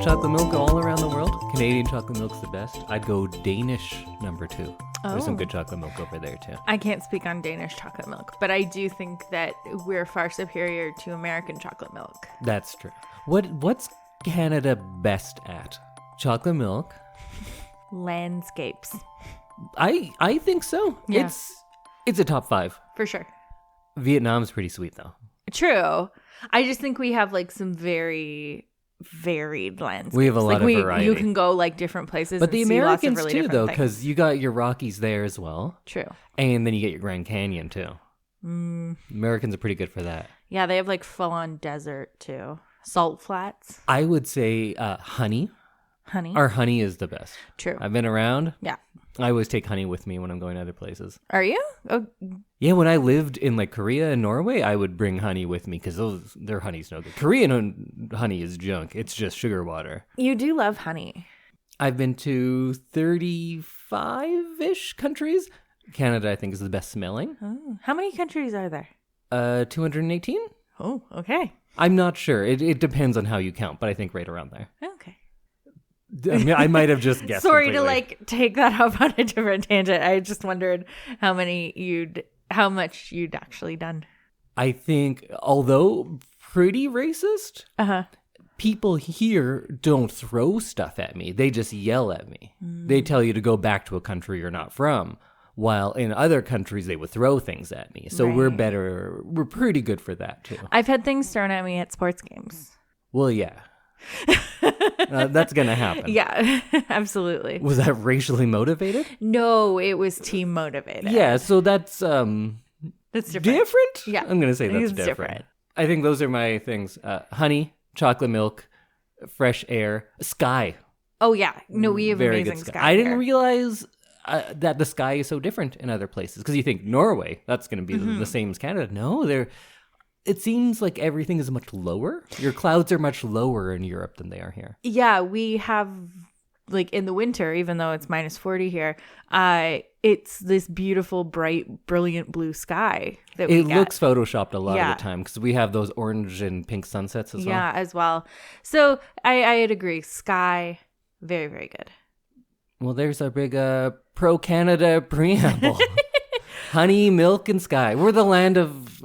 chocolate milk all around the world. Canadian chocolate milk's the best. I'd go Danish number 2. There's some good chocolate milk over there too. I can't speak on Danish chocolate milk, but I do think that we're far superior to American chocolate milk. That's true. What's Canada best at? Chocolate milk? Landscapes. I think so. Yeah. It's a top 5. For sure. Vietnam's pretty sweet though. True. I just think we have like some very varied landscapes. We have a lot of variety. You can go like different places. But the see Americans lots of really too, different though, things. because you got your Rockies there as well. True. And then you get your Grand Canyon too. Americans are pretty good for that. Yeah, they have like full-on desert too. Salt flats. I would say honey. Honey. Our honey is the best. True. I've been around. Yeah. I always take honey with me when I'm going to other places. Are you? Oh. Yeah, when I lived in like Korea and Norway, I would bring honey with me because their honey's no good. Korean honey is junk. It's just sugar water. You do love honey. I've been to 35-ish countries. Canada, I think, is the best smelling. Oh. How many countries are there? 218? Oh, okay. I'm not sure. It depends on how you count, but I think right around there. Okay. I mean, I might have just guessed. Sorry completely. to like take that off on a different tangent. I just wondered how much you'd actually done. I think, although pretty racist, people here don't throw stuff at me. They just yell at me. They tell you to go back to a country you're not from. While in other countries, they would throw things at me. So we're better. We're pretty good for that, too. I've had things thrown at me at sports games. Well, yeah. That's going to happen. Yeah, absolutely. Was that racially motivated? No, it was team motivated. Yeah, so that's different. different? Yeah. I'm going to say that's it's different. I think those are my things. Honey, chocolate milk, fresh air, sky. Oh, yeah. No, we have Very amazing good sky. I didn't here. realize that the sky is so different in other places. Because you think Norway, that's going to be the same as Canada. No, it seems like everything is much lower. Your clouds are much lower in Europe than they are here. Yeah, we have, like, in the winter, even though it's minus 40 here, it's this beautiful, bright, brilliant blue sky that we It get. looks photoshopped a lot of the time because we have those orange and pink sunsets as well. Yeah, as well. So I'd agree. Sky, very, very good. Well, there's our big pro-Canada preamble. Honey, milk, and sky. We're the land of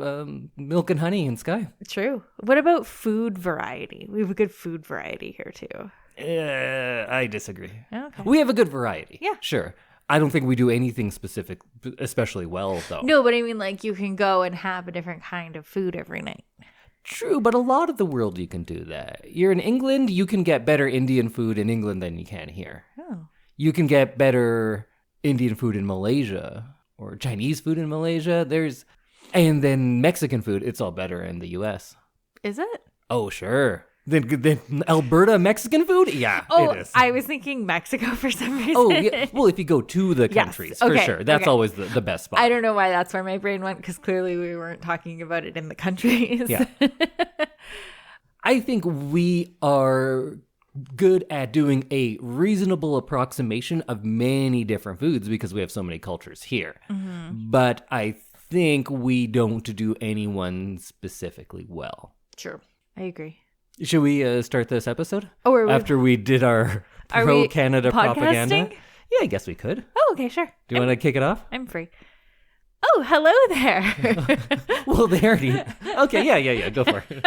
milk and honey and sky. True. What about food variety? We have a good food variety here, too. I disagree. Okay. We have a good variety. Yeah. Sure. I don't think we do anything specific, especially well, though. No, but I mean, like, you can go and have a different kind of food every night. True, but a lot of the world you can do that. You're in England, you can get better Indian food in England than you can here. Oh. You can get better Indian food in Malaysia or Chinese food in Malaysia. And then Mexican food, it's all better in the U.S. Is it? Oh, sure. Then Alberta Mexican food? Yeah, it is. I was thinking Mexico for some reason. Oh, yeah. Well, if you go to the countries, for sure. That's always the best spot. I don't know why that's where my brain went, because clearly we weren't talking about it in the countries. Yeah. I think we are good at doing a reasonable approximation of many different foods because we have so many cultures here. Mm-hmm. But I think we don't do any one specifically well. True. I agree. Should we start this episode? Oh, are we, after we did our pro-Canada propaganda? Yeah, I guess we could. Oh, okay, sure. Do you want to kick it off? I'm free. Oh, hello there. Well, they already... Okay, yeah. Go for it.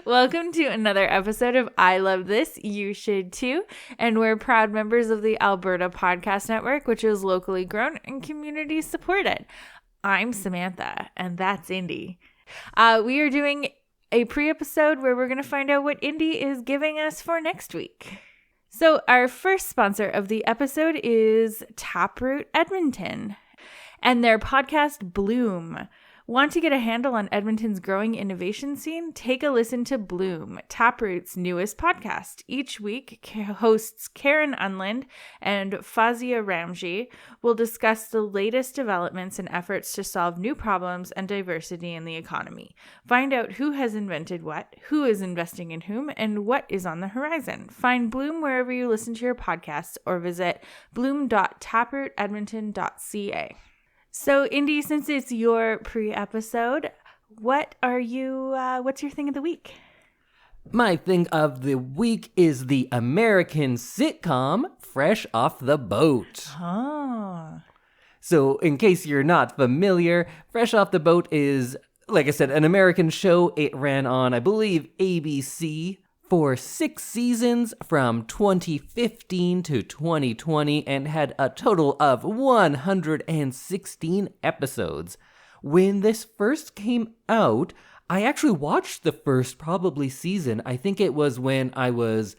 Welcome to another episode of I Love This, You Should Too. And we're proud members of the Alberta Podcast Network, which is locally grown and community supported. I'm Samantha, and that's Indy. We are doing a pre-episode where we're going to find out what Indy is giving us for next week. So our first sponsor of the episode is Taproot Edmonton and their podcast Bloom. Want to get a handle on Edmonton's growing innovation scene? Take a listen to Bloom, Taproot's newest podcast. Each week, hosts Karen Unland and Fazia Ramji will discuss the latest developments and efforts to solve new problems and diversity in the economy. Find out who has invented what, who is investing in whom, and what is on the horizon. Find Bloom wherever you listen to your podcasts or visit bloom.taprootedmonton.ca. So, Indy, since it's your pre-episode, what's your thing of the week? My thing of the week is the American sitcom Fresh Off the Boat. Oh. So in case you're not familiar, Fresh Off the Boat is, like I said, an American show. It ran on, I believe, ABC for 6 seasons from 2015 to 2020 and had a total of 116 episodes. When this first came out, I actually watched the first probably season. I think it was when I was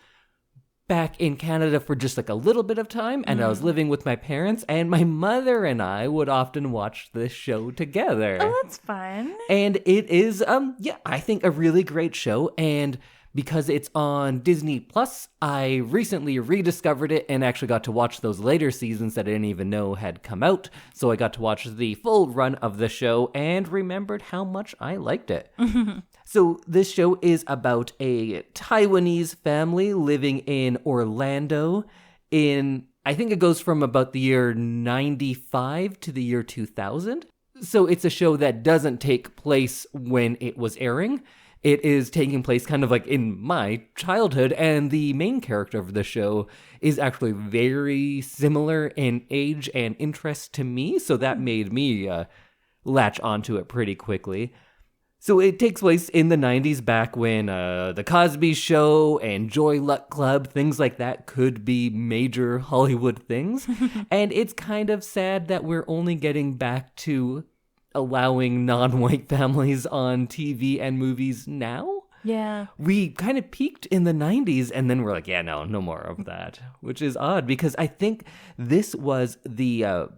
back in Canada for just like a little bit of time and I was living with my parents, and my mother and I would often watch this show together. Oh, that's fun. And it is, I think a really great show. And because it's on Disney Plus, I recently rediscovered it and actually got to watch those later seasons that I didn't even know had come out. So I got to watch the full run of the show and remembered how much I liked it. So this show is about a Taiwanese family living in Orlando in, I think it goes from about the year 95 to the year 2000. So it's a show that doesn't take place when it was airing. It is taking place kind of like in my childhood, and the main character of the show is actually very similar in age and interest to me, so that made me latch onto it pretty quickly. So it takes place in the 90s, back when The Cosby Show and Joy Luck Club, things like that could be major Hollywood things, and it's kind of sad that we're only getting back to allowing non-white families on TV and movies now. Yeah. We kind of peaked in the 90s and then we're like, yeah, no more of that, which is odd because I think this was the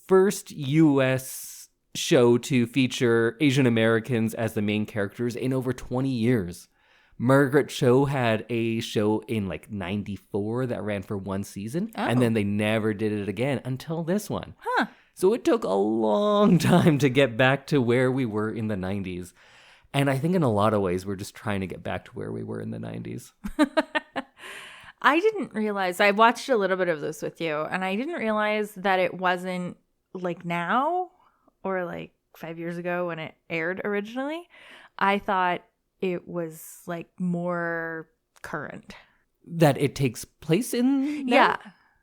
first U.S. show to feature Asian Americans as the main characters in over 20 years. Margaret Cho had a show in like 94 that ran for 1 season, and then they never did it again until this one. Huh. So it took a long time to get back to where we were in the 90s. And I think in a lot of ways, we're just trying to get back to where we were in the 90s. I didn't realize, I watched a little bit of this with you, and I didn't realize that it wasn't like now or like 5 years ago when it aired originally. I thought it was like more current. That it takes place in now? Yeah.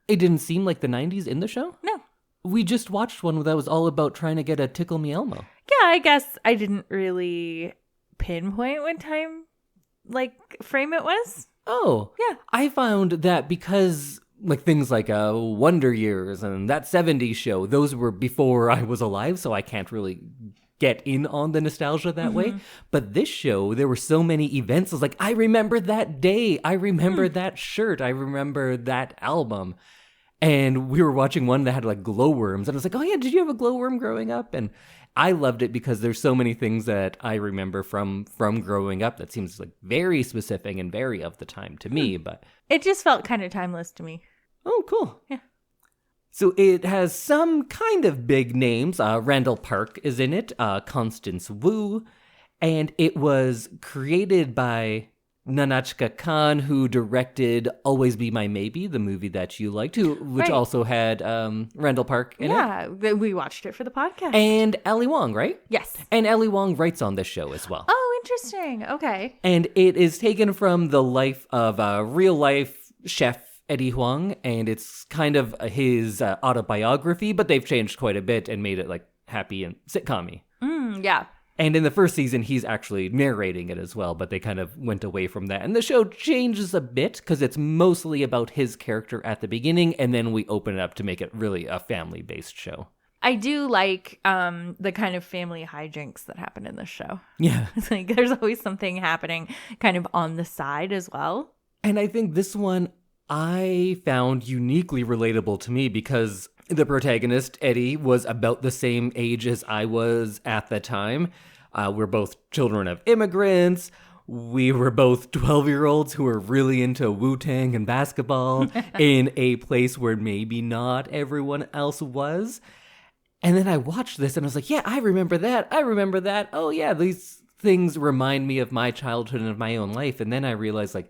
It didn't seem like the 90s in the show? No. We just watched one that was all about trying to get a Tickle Me Elmo. Yeah, I guess I didn't really pinpoint what time, like, frame it was. Oh. Yeah. I found that because, like, things like Wonder Years and that 70s show, those were before I was alive, so I can't really get in on the nostalgia that way. But this show, there were so many events. I was like, I remember that day. I remember that shirt. I remember that album. And we were watching one that had like glowworms. And I was like, oh yeah, did you have a glowworm growing up? And I loved it because there's so many things that I remember from growing up that seems like very specific and very of the time to me. But it just felt kind of timeless to me. Oh, cool. Yeah. So it has some kind of big names. Randall Park is in it, Constance Wu. And it was created by Nanachka Khan, who directed Always Be My Maybe, the movie that you liked, which also had Randall Park in it. Yeah, we watched it for the podcast. And Ali Wong, right? Yes. And Ali Wong writes on this show as well. Oh, interesting. Okay. And it is taken from the life of real-life chef Eddie Huang, and it's kind of his autobiography, but they've changed quite a bit and made it like happy and sitcom-y. Yeah. And in the first season, he's actually narrating it as well, but they kind of went away from that. And the show changes a bit because it's mostly about his character at the beginning, and then we open it up to make it really a family-based show. I do like the kind of family hijinks that happen in this show. Yeah. It's like there's always something happening kind of on the side as well. And I think this one I found uniquely relatable to me because the protagonist, Eddie, was about the same age as I was at the time. We're both children of immigrants. We were both 12-year-olds who were really into Wu-Tang and basketball in a place where maybe not everyone else was. And then I watched this and I was like, yeah, I remember that. I remember that. Oh, yeah, these things remind me of my childhood and of my own life. And then I realized, like,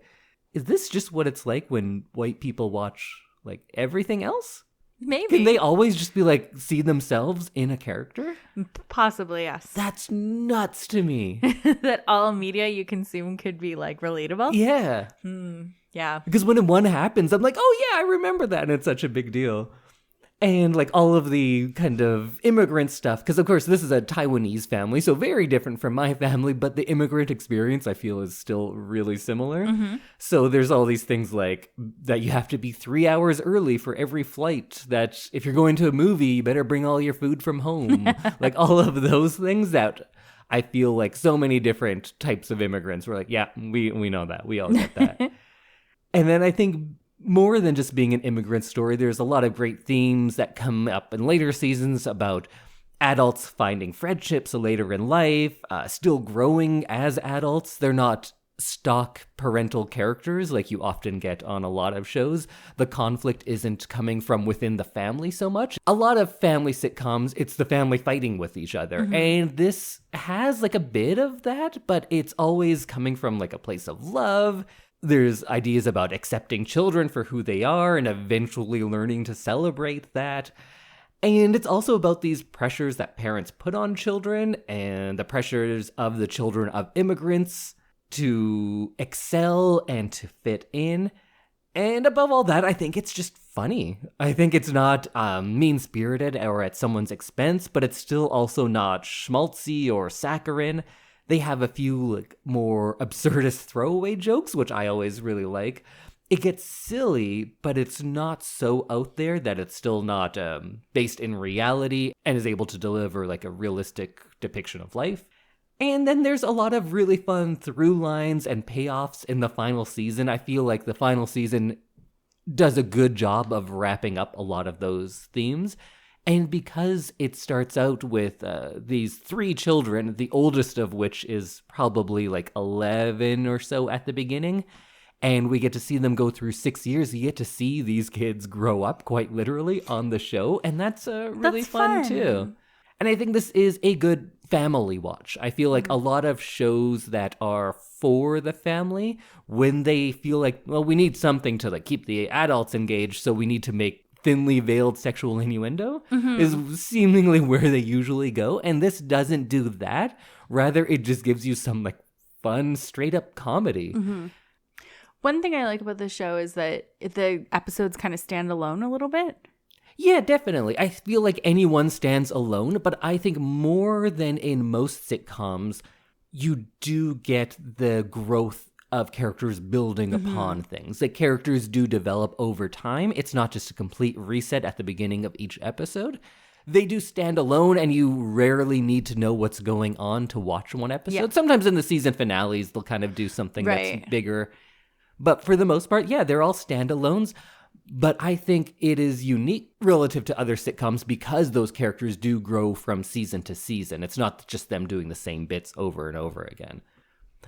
is this just what it's like when white people watch, like, everything else? Maybe. Can they always just be like, see themselves in a character? Possibly, yes. That's nuts to me. That all media you consume could be like relatable? Yeah. Yeah. Because when one happens, I'm like, oh yeah, I remember that. And it's such a big deal. And like all of the kind of immigrant stuff, because of course this is a Taiwanese family, so very different from my family, but the immigrant experience I feel is still really similar. So there's all these things like that you have to be 3 hours early for every flight, that if you're going to a movie, you better bring all your food from home. Like all of those things that I feel like so many different types of immigrants were like, yeah, we know that. We all get that. And then I think more than just being an immigrant story, there's a lot of great themes that come up in later seasons about adults finding friendships later in life, still growing as adults. They're not stock parental characters like you often get on a lot of shows. The conflict isn't coming from within the family so much. A lot of family sitcoms, it's the family fighting with each other. And this has like a bit of that, but it's always coming from like a place of love. There's ideas about accepting children for who they are and eventually learning to celebrate that. And it's also about these pressures that parents put on children and the pressures of the children of immigrants to excel and to fit in. And above all that, I think it's just funny. I think it's not mean-spirited or at someone's expense, but it's still also not schmaltzy or saccharine. They have a few like more absurdist throwaway jokes, which I always really like. It gets silly, but it's not so out there that it's still not based in reality and is able to deliver like a realistic depiction of life. And then there's a lot of really fun through lines and payoffs in the final season. I feel like the final season does a good job of wrapping up a lot of those themes. And because it starts out with these 3 children, the oldest of which is probably like 11 or so at the beginning, and we get to see them go through 6 years, you get to see these kids grow up quite literally on the show, and that's really fun too. And I think this is a good family watch. I feel like a lot of shows that are for the family, when they feel like, well, we need something to like keep the adults engaged, so we need to make thinly veiled sexual innuendo, is seemingly where they usually go. And this doesn't do that. Rather, it just gives you some like fun, straight up comedy. One thing I like about this show is that the episodes kind of stand alone a little bit. Yeah, definitely. I feel like anyone stands alone, but I think more than in most sitcoms, you do get the growth of characters building upon things. The characters do develop over time. It's not just a complete reset at the beginning of each episode. They do stand alone, and you rarely need to know what's going on to watch one episode. Yeah. Sometimes in the season finales, they'll kind of do something that's bigger. But for the most part, yeah, they're all standalones. But I think it is unique relative to other sitcoms because those characters do grow from season to season. It's not just them doing the same bits over and over again.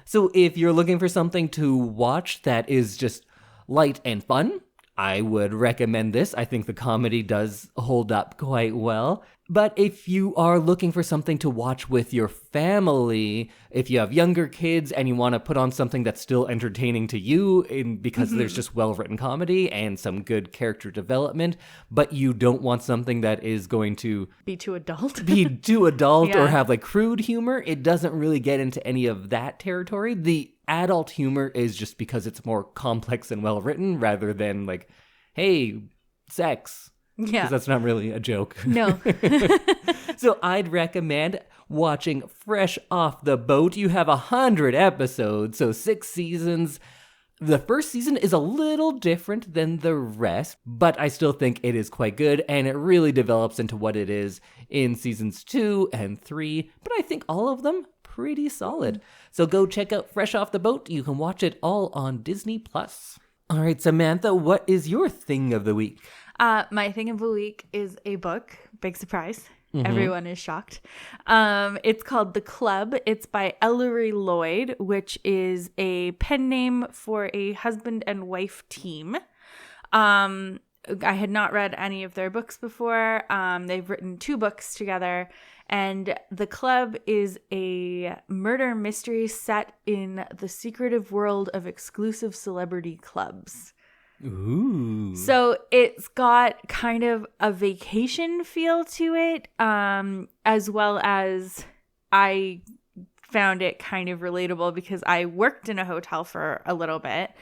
So if you're looking for something to watch that is just light and fun, I would recommend this. I think the comedy does hold up quite well. But if you are looking for something to watch with your family, if you have younger kids and you want to put on something that's still entertaining to you because there's just well-written comedy and some good character development, but you don't want something that is going to be too adult, or have like crude humor, it doesn't really get into any of that territory. The adult humor is just because it's more complex and well-written rather than like, hey, sex. Yeah. Because that's not really a joke. No. So I'd recommend watching Fresh Off the Boat. You have 100 episodes, so 6 seasons. The first season is a little different than the rest, but I still think it is quite good, and it really develops into what it is in seasons 2 and 3. But I think all of them pretty solid. So go check out Fresh Off the Boat. You can watch it all on Disney+. All right, Samantha, what is your thing of the week? My thing of the week is a book. Big surprise. Everyone is shocked. It's called The Club. It's by Ellery Lloyd, which is a pen name for a husband and wife team. I had not read any of their books before. They've written 2 books together. And The Club is a murder mystery set in the secretive world of exclusive celebrity clubs. Ooh. So it's got kind of a vacation feel to it, as well as I found it kind of relatable because I worked in a hotel for a little bit.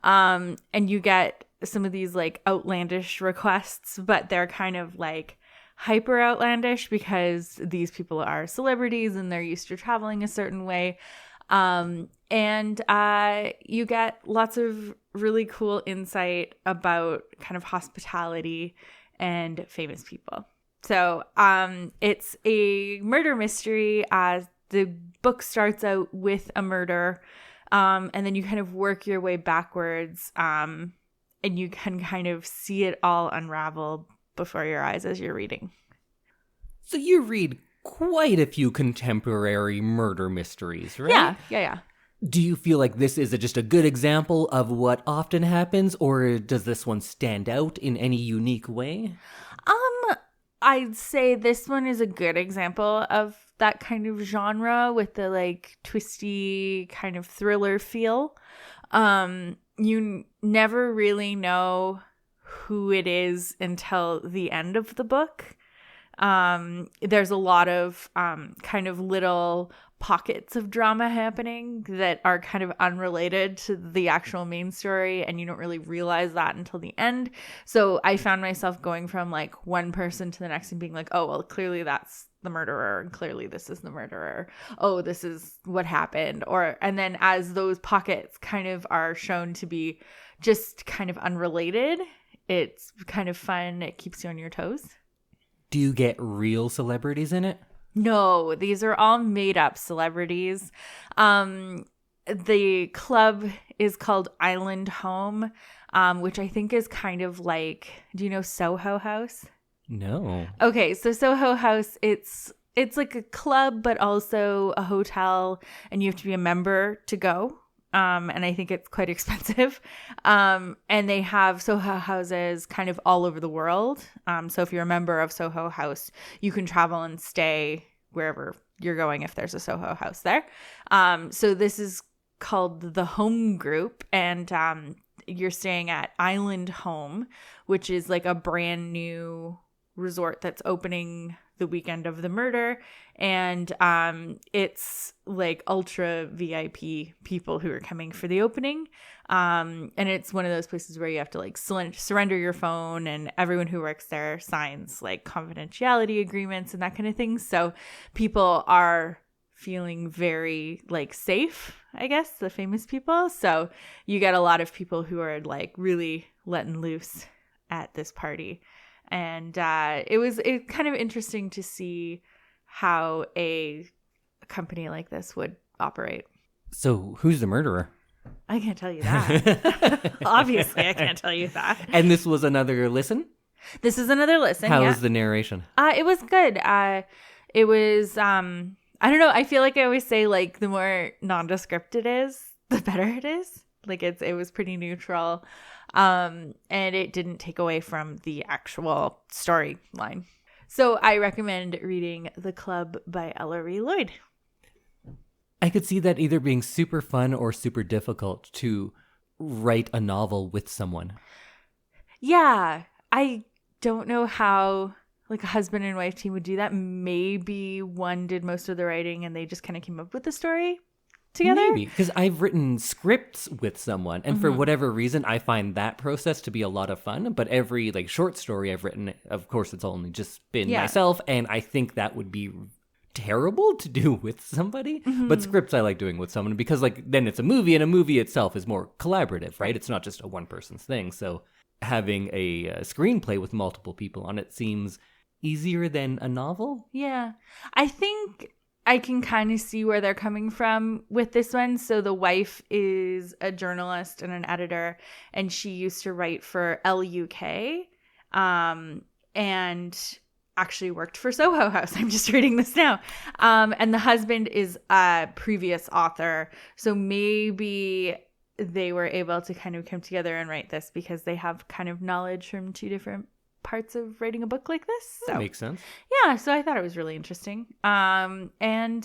And you get some of these like outlandish requests, but they're kind of like hyper outlandish because these people are celebrities and they're used to traveling a certain way. And you get lots of really cool insight about kind of hospitality and famous people. So it's a murder mystery. The book starts out with a murder, and then you kind of work your way backwards, and you can kind of see it all unravel before your eyes as you're reading. So you read quite a few contemporary murder mysteries, right? Yeah. Do you feel like this is just a good example of what often happens, or does this one stand out in any unique way? I'd say this one is a good example of that kind of genre with the like twisty kind of thriller feel. You never really know who it is until the end of the book. There's a lot of kind of little pockets of drama happening that are kind of unrelated to the actual main story, and you don't really realize that until the end. So I found myself going from like one person to the next and being like, oh, well, clearly that's the murderer, and clearly this is the murderer. Oh, this is what happened. And then as those pockets kind of are shown to be just kind of unrelated, it's kind of fun. It keeps you on your toes. Do you get real celebrities in it? No, these are all made up celebrities. The club is called Island Home, which I think is kind of like, do you know Soho House? No. Okay, so Soho House, it's like a club, but also a hotel, and you have to be a member to go. And I think it's quite expensive. And they have Soho houses kind of all over the world. So if you're a member of Soho House, you can travel and stay wherever you're going if there's a Soho House there. So this is called the Home Group, and you're staying at Island Home, which is like a brand new resort that's opening the weekend of the murder, and it's like ultra VIP people who are coming for the opening, and it's one of those places where you have to like surrender your phone, and everyone who works there signs like confidentiality agreements and that kind of thing. So people are feeling very like safe, I guess, the famous people. So you get a lot of people who are like really letting loose at this party. And it was kind of interesting to see how a company like this would operate. So who's the murderer? I can't tell you that. Obviously, I can't tell you that. And this was another listen? This is another listen. How was the narration? It was good. It was, I don't know. I feel like I always say like the more nondescript it is, the better it is. Like it was pretty neutral. And it didn't take away from the actual storyline. So I recommend reading The Club by Ellery Lloyd. I could see that either being super fun or super difficult to write a novel with someone. Yeah, I don't know how like a husband and wife team would do that. Maybe one did most of the writing and they just kind of came up with the story together? Maybe, because I've written scripts with someone, and for whatever reason, I find that process to be a lot of fun. But every like short story I've written, of course, it's only just been myself, and I think that would be terrible to do with somebody. But scripts I like doing with someone because like then it's a movie, and a movie itself is more collaborative, right? It's not just a one person's thing. So having a screenplay with multiple people on it seems easier than a novel. Yeah, I think I can kind of see where they're coming from with this one. So the wife is a journalist and an editor, and she used to write for LUK, and actually worked for Soho House. I'm just reading this now. And the husband is a previous author. So maybe they were able to kind of come together and write this because they have kind of knowledge from two different parts of writing a book like this. So that makes sense. Yeah, so I thought it was really interesting. And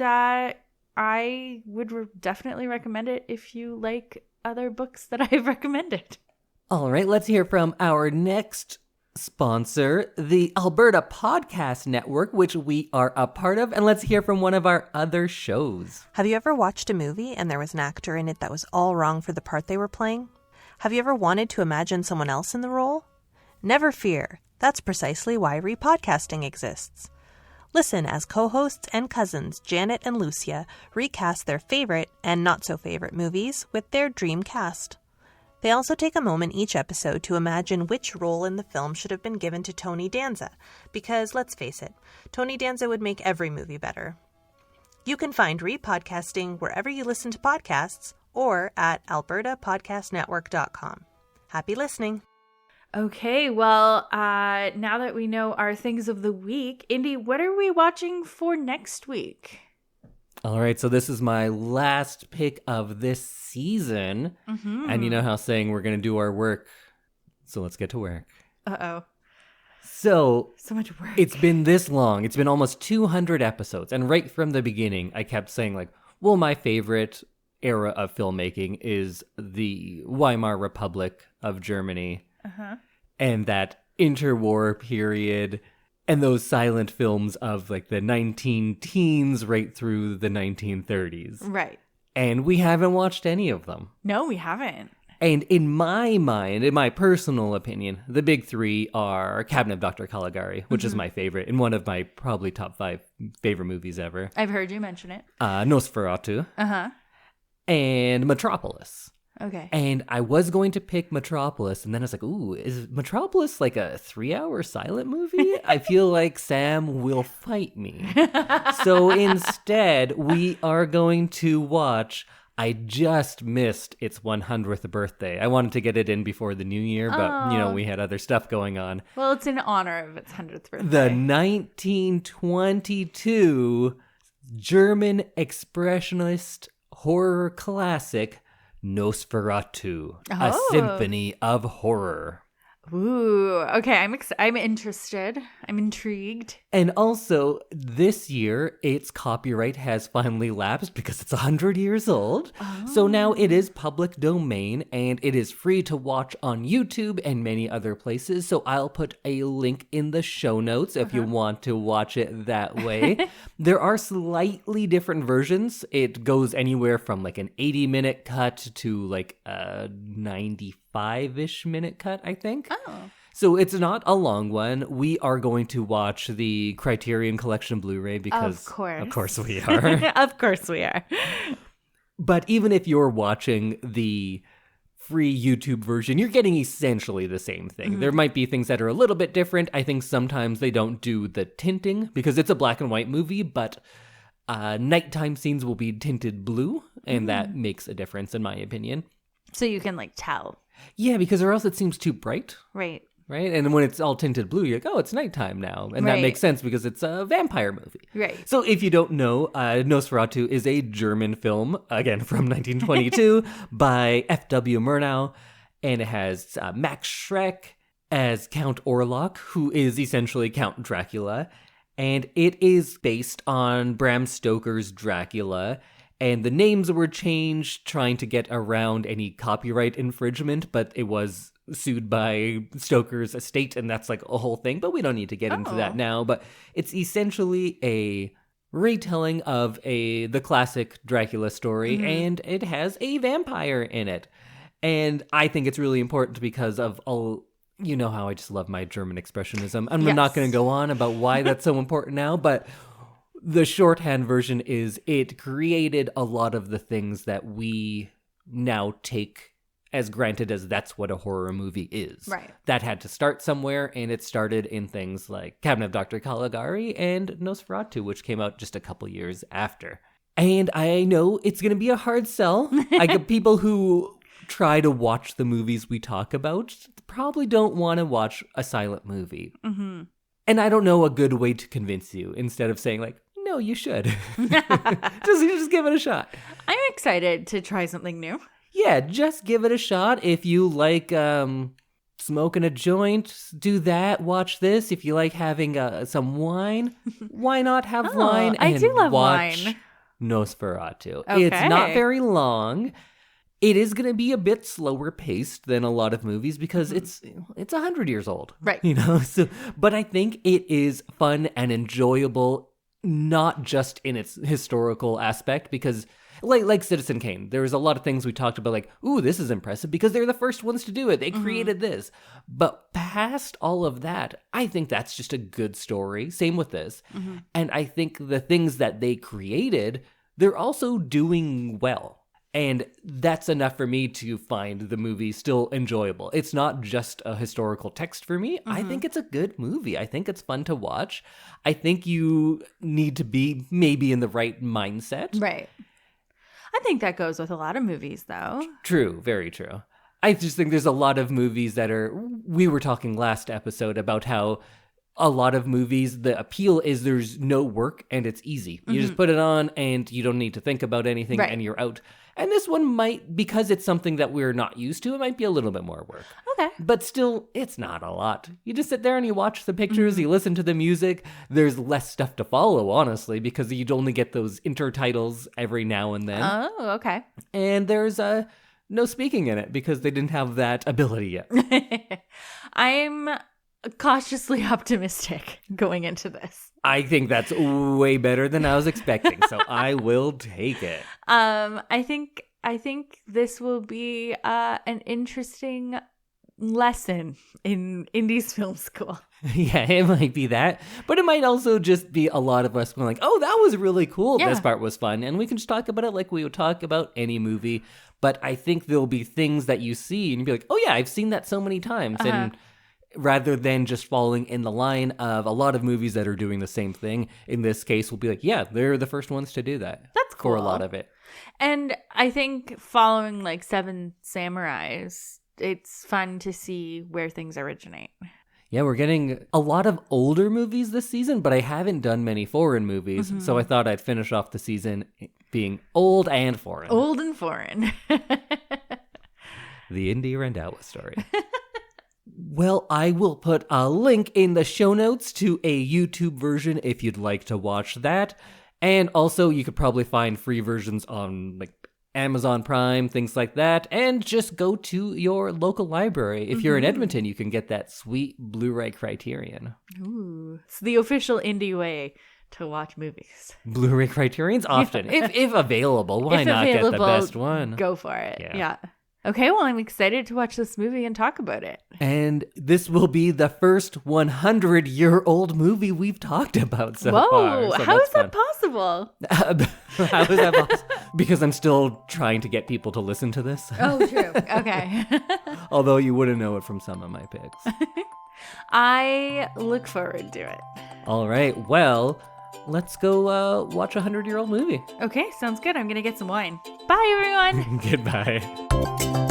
I would definitely recommend it if you like other books that I've recommended. All right, let's hear from our next sponsor, the Alberta Podcast Network, which we are a part of. And let's hear from one of our other shows. Have you ever watched a movie and there was an actor in it that was all wrong for the part they were playing? Have you ever wanted to imagine someone else in the role? Never fear. That's precisely why repodcasting exists. Listen as co-hosts and cousins Janet and Lucia recast their favorite and not-so-favorite movies with their dream cast. They also take a moment each episode to imagine which role in the film should have been given to Tony Danza, because, let's face it, Tony Danza would make every movie better. You can find repodcasting wherever you listen to podcasts or at albertapodcastnetwork.com. Happy listening! Okay, well, now that we know our things of the week, Indy, what are we watching for next week? All right, so this is my last pick of this season. Mm-hmm. And you know how saying we're going to do our work, so let's get to work. Uh-oh. So much work. It's been this long. It's been almost 200 episodes. And right from the beginning, I kept saying, like, well, my favorite era of filmmaking is the Weimar Republic of Germany. Uh-huh. And that interwar period. And those silent films of like the 19-teens right through the 1930s. Right. And we haven't watched any of them. No, we haven't. And in my mind, in my personal opinion, the big three are Cabinet of Dr. Caligari, which is my favorite, and one of my probably top 5 favorite movies ever. I've heard you mention it. Nosferatu. Uh-huh. And Metropolis. Okay. And I was going to pick Metropolis, and then I was like, ooh, is Metropolis like a 3-hour silent movie? I feel like Sam will fight me. So instead, we are going to watch I Just Missed Its 100th Birthday. I wanted to get it in before the new year, but, we had other stuff going on. Well, it's in honor of its 100th birthday. The 1922 German expressionist horror classic, Nosferatu, a symphony of horror. Ooh, okay, I'm interested. I'm intrigued. And also, this year, its copyright has finally lapsed because it's 100 years old. Oh. So now it is public domain, and it is free to watch on YouTube and many other places. So I'll put a link in the show notes if you want to watch it that way. There are slightly different versions. It goes anywhere from like an 80-minute cut to like a 95-ish minute cut, I think. Oh. So it's not a long one. We are going to watch the Criterion Collection Blu-ray because of course we are. Of course we are. But even if you're watching the free YouTube version, you're getting essentially the same thing. Mm-hmm. There might be things that are a little bit different. I think sometimes they don't do the tinting because it's a black and white movie, but nighttime scenes will be tinted blue, and that makes a difference in my opinion. So you can like tell. Yeah, because or else it seems too bright. Right. Right? And when it's all tinted blue, you're like, oh, it's nighttime now. And that makes sense because it's a vampire movie. Right. So if you don't know, Nosferatu is a German film, again, from 1922 by F.W. Murnau. And it has Max Schreck as Count Orlok, who is essentially Count Dracula. And it is based on Bram Stoker's Dracula. And the names were changed trying to get around any copyright infringement, but it was sued by Stoker's estate, and that's like a whole thing. But we don't need to get into that now. But it's essentially a retelling of the classic Dracula story, and it has a vampire in it. And I think it's really important because of all... You know how I just love my German expressionism. I'm not going to go on about why that's so important now, but... The shorthand version is it created a lot of the things that we now take as granted as that's what a horror movie is. Right. That had to start somewhere, and it started in things like Cabinet of Dr. Caligari and Nosferatu, which came out just a couple years after. And I know it's going to be a hard sell. I get people who try to watch the movies we talk about probably don't want to watch a silent movie. Mm-hmm. And I don't know a good way to convince you instead of saying like, no, you should. just give it a shot. I'm excited to try something new. Yeah, just give it a shot. If you like smoking a joint, do that. Watch this. If you like having some wine, why not have wine? I do love watch wine. Nosferatu. Okay. It's not very long. It is going to be a bit slower paced than a lot of movies because it's 100 years old. Right. So, but I think it is fun and enjoyable, not just in its historical aspect, because like Citizen Kane, there was a lot of things we talked about, like, ooh, this is impressive because they're the first ones to do it. They created this. But past all of that, I think that's just a good story. Same with this. And I think the things that they created, they're also doing well. And that's enough for me to find the movie still enjoyable. It's not just a historical text for me. I think it's a good movie. I think it's fun to watch. I think you need to be maybe in the right mindset. Right. I think that goes with a lot of movies, though. True. Very true. I just think there's a lot of movies that we were talking last episode about how a lot of movies, the appeal is there's no work and it's easy. You just put it on and you don't need to think about anything and you're out. And this one might, because it's something that we're not used to, it might be a little bit more work. Okay. But still, it's not a lot. You just sit there and you watch the pictures, you listen to the music. There's less stuff to follow, honestly, because you'd only get those intertitles every now and then. Oh, okay. And there's no speaking in it because they didn't have that ability yet. I'm cautiously optimistic going into this. I think that's way better than I was expecting, so I will take it. I think this will be an interesting lesson in Indy's film school. Yeah, it might be that, but it might also just be a lot of us being like, "Oh, that was really cool. Yeah. This part was fun," and we can just talk about it like we would talk about any movie. But I think there'll be things that you see and you'll be like, "Oh yeah, I've seen that so many times," and rather than just falling in the line of a lot of movies that are doing the same thing. In this case, we'll be like, yeah, they're the first ones to do that. That's cool. For a lot of it. And I think following like Seven Samurais, it's fun to see where things originate. Yeah, we're getting a lot of older movies this season, but I haven't done many foreign movies. So I thought I'd finish off the season being old and foreign. Old and foreign. The Indy Randhawa story. Well, I will put a link in the show notes to a YouTube version if you'd like to watch that. And also, you could probably find free versions on like Amazon Prime, things like that. And just go to your local library. If you're in Edmonton, you can get that sweet Blu-ray Criterion. Ooh, it's the official Indy way to watch movies. Blu-ray Criterion's often, if available. Why not get the best one? Go for it. Yeah. Okay, well, I'm excited to watch this movie and talk about it. And this will be the first 100-year-old movie we've talked about so far. Whoa, So how is that's that possible? How is that possible? Because I'm still trying to get people to listen to this. Oh, true. Okay. Although you wouldn't know it from some of my picks. I look forward to it. All right, well, let's go watch a 100-year-old movie. Okay, sounds good. I'm going to get some wine. Bye, everyone. Goodbye.